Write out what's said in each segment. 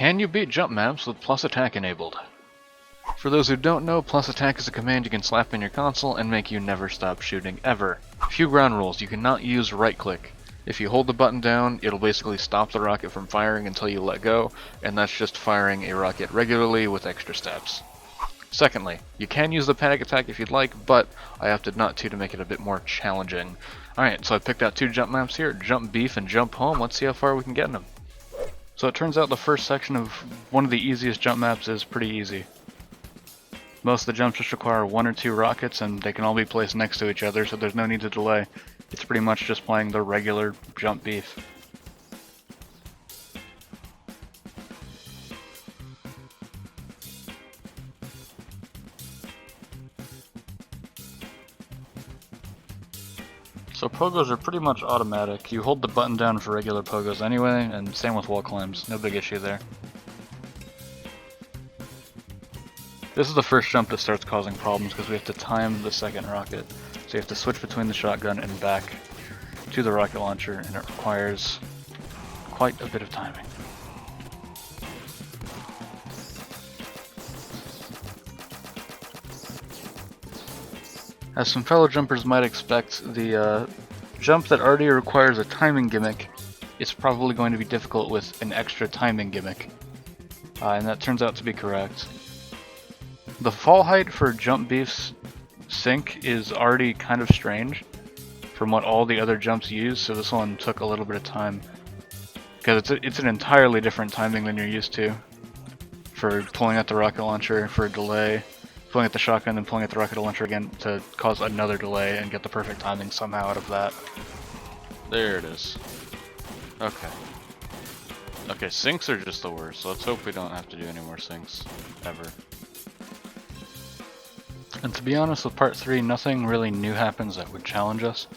Can you beat jump maps with plus attack enabled? For those who don't know, plus attack is a command you can slap in your console and make you never stop shooting ever. Few ground rules: you cannot use right click. If you hold the button down, it'll basically stop the rocket from firing until you let go, and that's just firing a rocket regularly with extra steps. Secondly, you can use the panic attack if you'd like, but I opted not to make it a bit more challenging. Alright, so I picked out two jump maps here, Jump Beef and Jump Home. Let's see how far we can get in them. So it turns out the first section of one of the easiest jump maps is pretty easy. Most of the jumps just require one or two rockets, and they can all be placed next to each other, so there's no need to delay. It's pretty much just playing the regular Jump Beef. So pogos are pretty much automatic. You hold the button down for regular pogos anyway, and same with wall climbs. No big issue there. This is the first jump that starts causing problems because we have to time the second rocket. So you have to switch between the shotgun and back to the rocket launcher, and it requires quite a bit of timing. As some fellow jumpers might expect, the jump that already requires a timing gimmick is probably going to be difficult with an extra timing gimmick. And that turns out to be correct. The fall height for Jump Beef's sink is already kind of strange from what all the other jumps use, so this one took a little bit of time. Because it's an entirely different timing than you're used to for pulling out the rocket launcher for a delay, pulling out the shotgun, and pulling out the rocket launcher again to cause another delay and get the perfect timing somehow out of that. There it is. Okay. Okay, sinks are just the worst, so let's hope we don't have to do any more sinks ever. And to be honest, with part 3, nothing really new happens that would challenge us.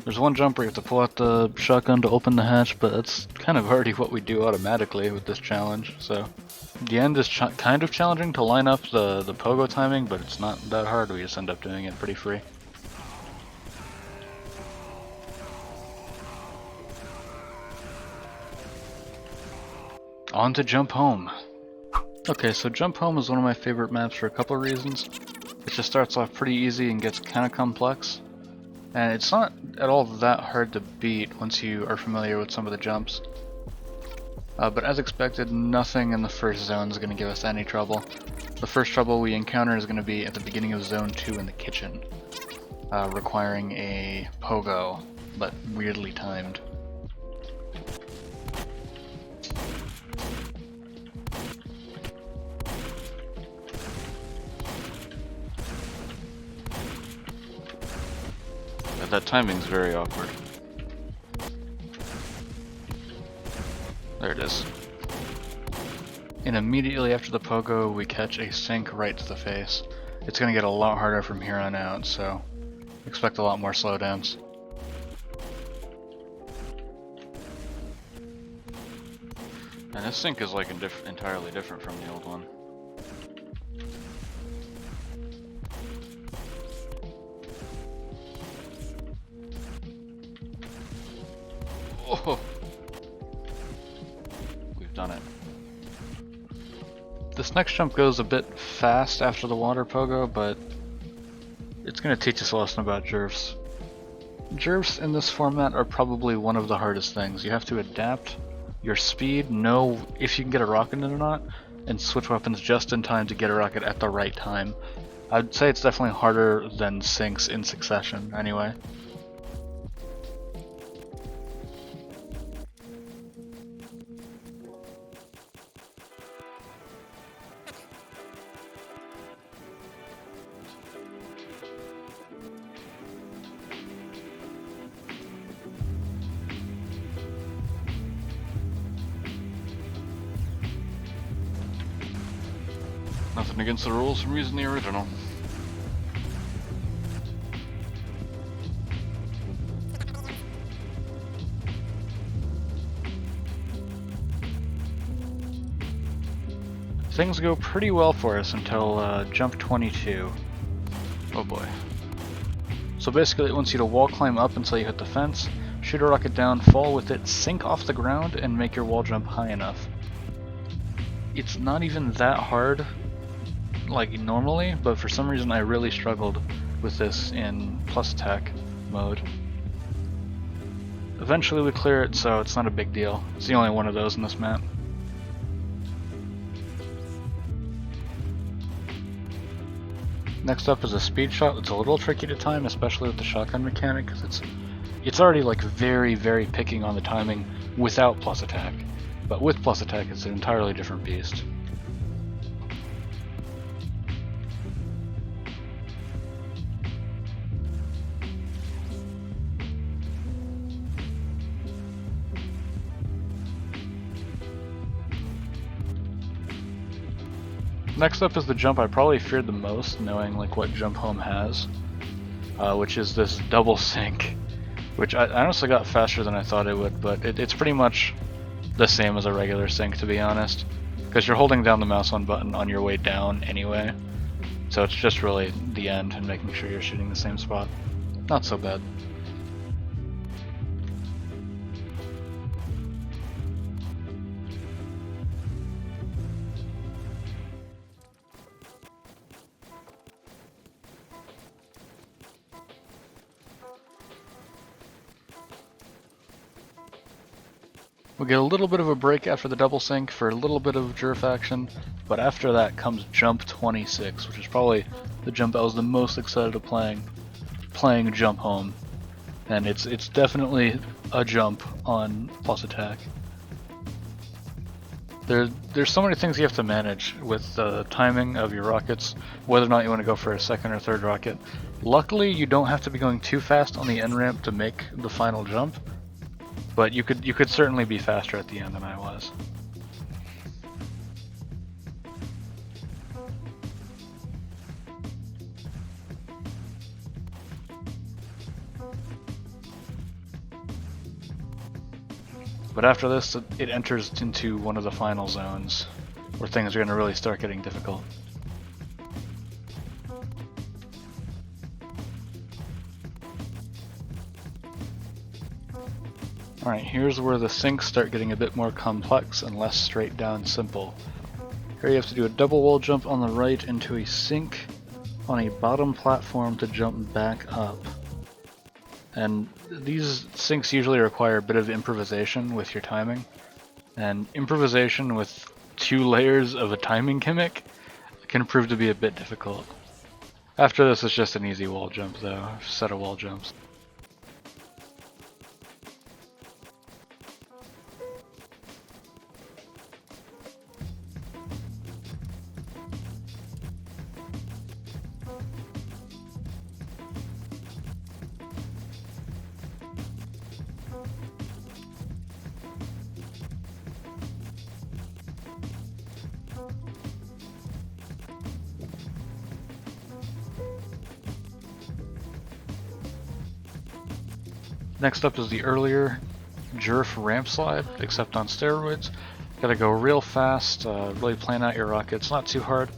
There's one jump where you have to pull out the shotgun to open the hatch, but that's kind of already what we do automatically with this challenge, so. The end is kind of challenging to line up the pogo timing, but it's not that hard. We just end up doing it pretty free. On to Jump Home. Okay, so Jump Home is one of my favorite maps for a couple of reasons. It just starts off pretty easy and gets kind of complex. And it's not at all that hard to beat once you are familiar with some of the jumps. But as expected, nothing in the first zone is going to give us any trouble. The first trouble we encounter is going to be at the beginning of Zone 2 in the kitchen, requiring a pogo, but weirdly timed. But that timing's very awkward. There it is. And immediately after the pogo, we catch a sink right to the face. It's going to get a lot harder from here on out, so expect a lot more slowdowns. And this sink is like entirely different from the old one. Oh! Done it. This next jump goes a bit fast after the water pogo, but it's going to teach us a lesson about jerfs. Jerfs in this format are probably one of the hardest things. You have to adapt your speed, know if you can get a rocket in or not, and switch weapons just in time to get a rocket at the right time. I'd say it's definitely harder than sinks in succession, anyway. Nothing against the rules from using the original. Things go pretty well for us until jump 22. Oh boy. So basically it wants you to wall climb up until you hit the fence, shoot a rocket down, fall with it, sink off the ground, and make your wall jump high enough. it's not even that hard, like normally, but for some reason I really struggled with this in plus attack mode. Eventually we clear it, so it's not a big deal. It's the only one of those in this map. Next up is a speed shot. It's a little tricky to time, especially with the shotgun mechanic, because it's already like very picking on the timing without plus attack. But with plus attack, it's an entirely different beast. Next up is the jump I probably feared the most, knowing like what jump home has, which is this double sync, which I honestly got faster than I thought it would, but it's pretty much the same as a regular sync, to be honest, because you're holding down the mouse button on your way down anyway, so it's just really the end and making sure you're shooting the same spot. Not so bad. We'll get a little bit of a break after the double sync for a little bit of jerf action, but after that comes jump 26, which is probably the jump I was the most excited of playing jump home. And it's definitely a jump on plus attack. There's so many things you have to manage with the timing of your rockets, whether or not you want to go for a second or third rocket. Luckily, you don't have to be going too fast on the end ramp to make the final jump. But you could certainly be faster at the end than I was. But after this, it enters into one of the final zones, where things are going to really start getting difficult. Alright, here's where the syncs start getting a bit more complex and less straight down simple. Here you have to do a double wall jump on the right into a sync on a bottom platform to jump back up. And these syncs usually require a bit of improvisation with your timing. And improvisation with 2 layers of a timing gimmick can prove to be a bit difficult. After this, it's just an easy wall jump though, a set of wall jumps. Next up is the earlier jerf ramp slide, except on steroids. Gotta go real fast, really plan out your rockets, not too hard.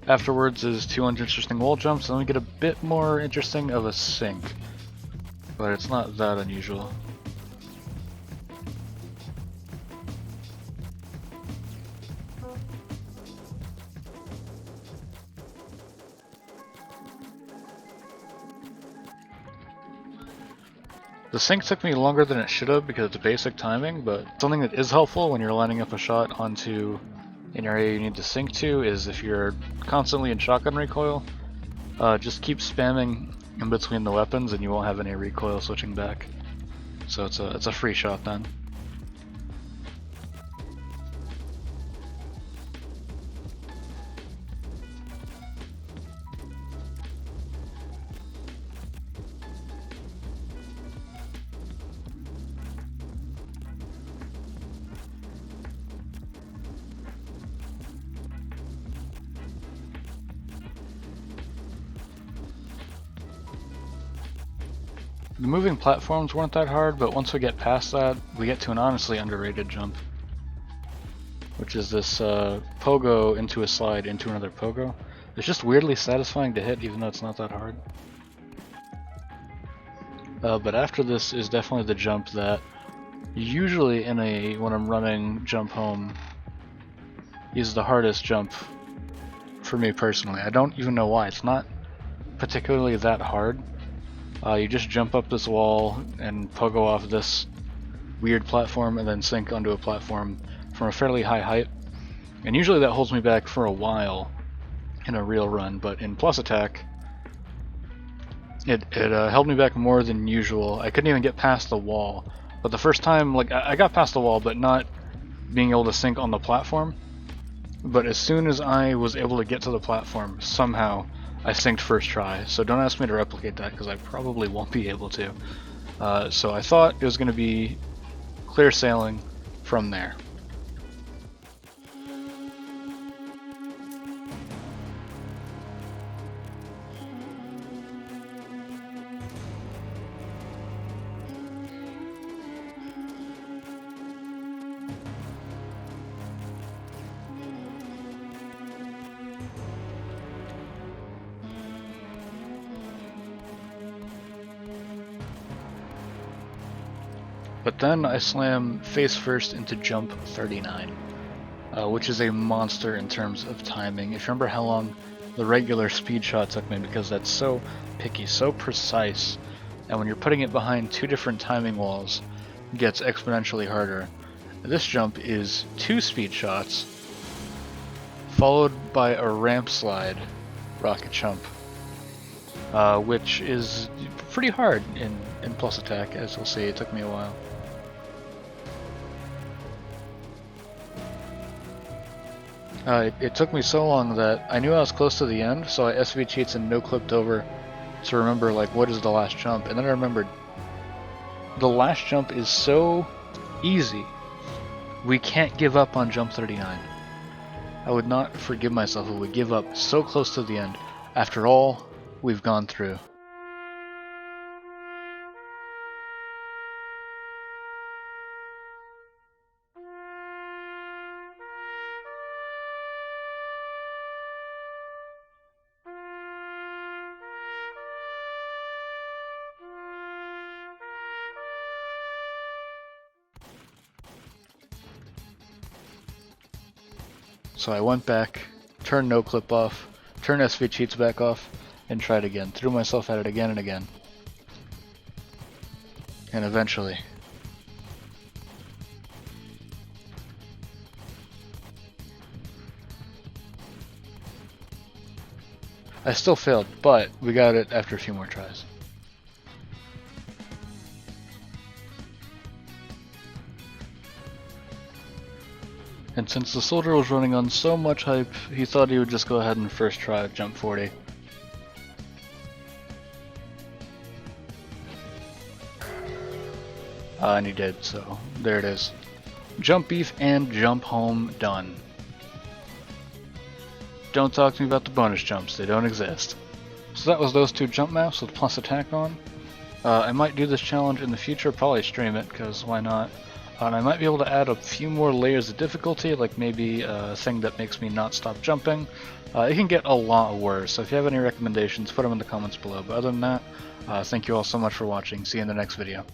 Afterwards is 2 uninteresting wall jumps, and then we get a bit more interesting of a sync. But it's not that unusual. The sync took me longer than it should have because it's basic timing, but something that is helpful when you're lining up a shot onto an area you need to sync to is if you're constantly in shotgun recoil, just keep spamming in between the weapons and you won't have any recoil switching back. So it's a free shot then. The moving platforms weren't that hard, but once we get past that, we get to an honestly underrated jump, which is this pogo into a slide into another pogo. It's just weirdly satisfying to hit, even though it's not that hard. But after this is definitely the jump that usually when I'm running jump home is the hardest jump for me personally. I don't even know why. It's not particularly that hard. You just jump up this wall and pogo off this weird platform and then sink onto a platform from a fairly high height. And usually that holds me back for a while in a real run, but in plus attack it held me back more than usual. I couldn't even get past the wall. But the first time, like, I got past the wall, but not being able to sink on the platform. But as soon as I was able to get to the platform, somehow I synced first try. So don't ask me to replicate that, because I probably won't be able to. So I thought it was going to be clear sailing from there. But then I slam face first into jump 39, which is a monster in terms of timing. If you remember how long the regular speed shot took me, because that's so picky, so precise, and when you're putting it behind two different timing walls, it gets exponentially harder. This jump is 2 speed shots, followed by a ramp slide rocket jump, which is pretty hard in plus attack, as you'll see. It took me a while. It took me so long that I knew I was close to the end, so I SV cheats and no-clipped over to remember, like, what is the last jump, and then I remembered the last jump is so easy, we can't give up on jump 39. I would not forgive myself if we give up so close to the end after all we've gone through. So I went back, turned no clip off, turned SV cheats back off, and tried again. Threw myself at it again and again. And eventually, I still failed, but we got it after a few more tries. And since the soldier was running on so much hype, he thought he would just go ahead and first try jump 40. And he did, so there it is. Jump beef and jump home done. Don't talk to me about the bonus jumps, they don't exist. So that was those 2 jump maps with plus attack on. I might do this challenge in the future, probably stream it, because why not? And I might be able to add a few more layers of difficulty, like maybe a thing that makes me not stop jumping. It can get a lot worse, so if you have any recommendations, put them in the comments below. But other than that, thank you all so much for watching. See you in the next video.